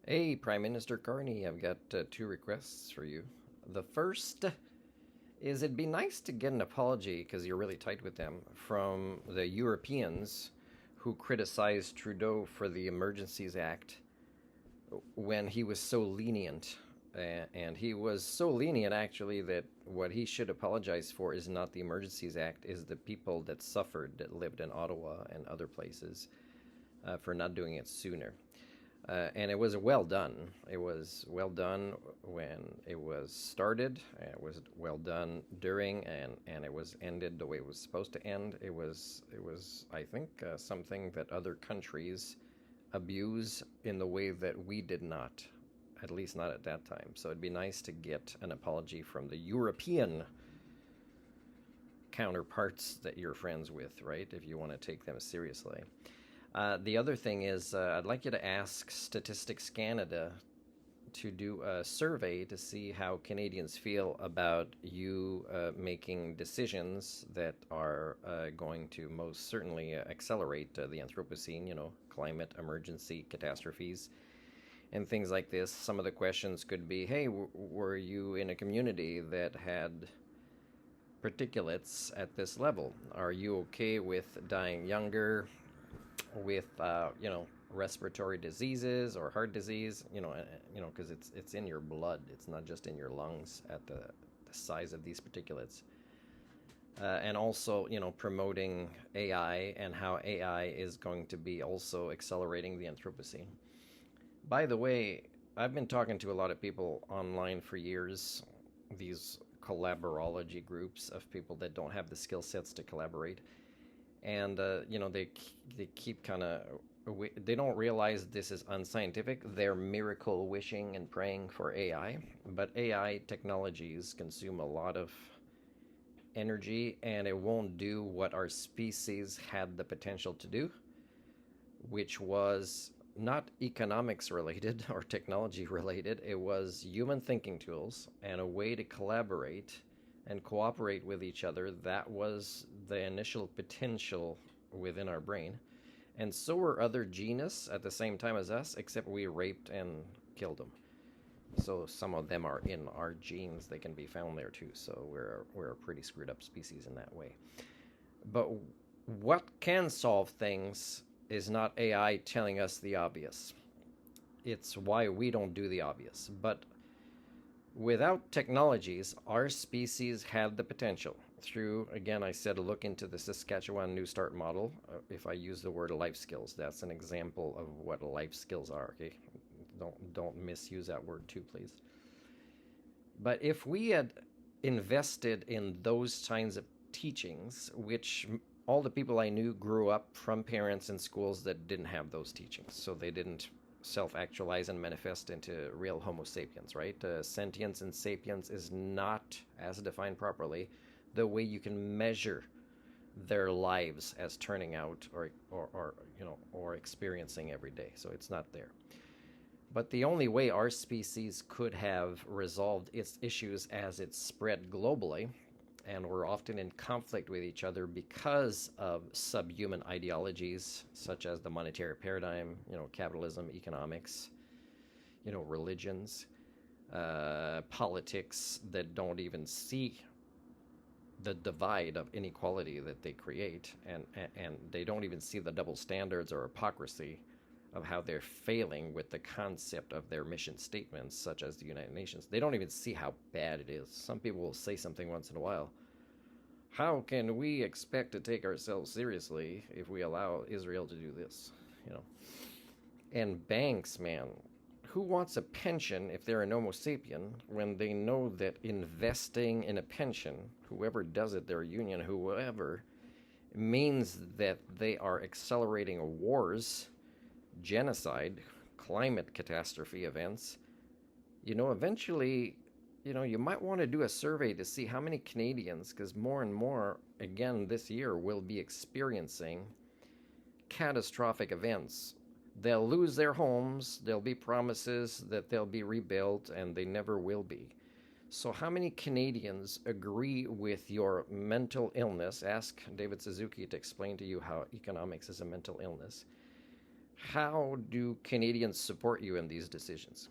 Hey, Prime Minister Carney, I've got two requests for you. The first is it'd be nice to get an apology, because you're really tight with them, from the Europeans who criticized Trudeau for the Emergencies Act when he was so lenient. And he was so lenient, actually, that what he should apologize for is not the Emergencies Act, is the people that suffered, that lived in Ottawa and other places, for not doing it sooner. And it was well done. It was well done when it was started. It was well done during, and it was ended the way it was supposed to end. It was I think, something that other countries abuse in the way that we did not, at least not at that time. So it'd be nice to get an apology from the European counterparts that you're friends with, right? If you want to take them seriously. The other thing is, I'd like you to ask Statistics Canada to do a survey to see how Canadians feel about you making decisions that are going to most certainly accelerate the Anthropocene, climate emergency catastrophes and things like this. Some of the questions could be, hey, were you in a community that had particulates at this level? Are you okay with dying younger? With respiratory diseases or heart disease, because it's in your blood. It's not just in your lungs at the size of these particulates. And also, promoting AI and how AI is going to be also accelerating the Anthropocene. By the way, I've been talking to a lot of people online for years, these collaborology groups of people that don't have the skill sets to collaborate. And they keep kind of, they don't realize this is unscientific. They're miracle wishing and praying for AI, but AI technologies consume a lot of energy, and it won't do what our species had the potential to do, which was not economics related or technology related. It was human thinking tools and a way to collaborate and cooperate with each other. That was the initial potential within our brain. And so were other genus at the same time as us, except we raped and killed them. So some of them are in our genes. They can be found there too. So we're a pretty screwed up species in that way. But what can solve things is not AI telling us the obvious. It's why we don't do the obvious. But without technologies, our species had the potential through, again, I said, look into the Saskatchewan New Start model. If I use the word life skills, that's an example of what life skills are, okay? Don't misuse that word too, please. But if we had invested in those kinds of teachings, which all the people I knew grew up from parents in schools that didn't have those teachings, so they didn't self-actualize and manifest into real Homo sapiens, right? Sentience and sapience is not, as defined properly, the way you can measure their lives as turning out or experiencing every day. So it's not there. But the only way our species could have resolved its issues as it spread globally, and we're often in conflict with each other because of subhuman ideologies such as the monetary paradigm, capitalism, economics, religions, politics that don't even see the divide of inequality that they create, and they don't even see the double standards or hypocrisy of how they're failing with the concept of their mission statements, such as the United Nations. They don't even see how bad it is. Some people will say something once in a while. How can we expect to take ourselves seriously if we allow Israel to do this? And banks, man, who wants a pension if they're an Homo sapien when they know that investing in a pension, whoever does it, their union, whoever, means that they are accelerating wars, genocide, climate catastrophe events? Eventually, you might want to do a survey to see how many Canadians, because more and more, again, this year, will be experiencing catastrophic events. They'll lose their homes, there'll be promises that they'll be rebuilt, and they never will be. So how many Canadians agree with your mental illness? Ask David Suzuki to explain to you how economics is a mental illness. How do Canadians support you in these decisions?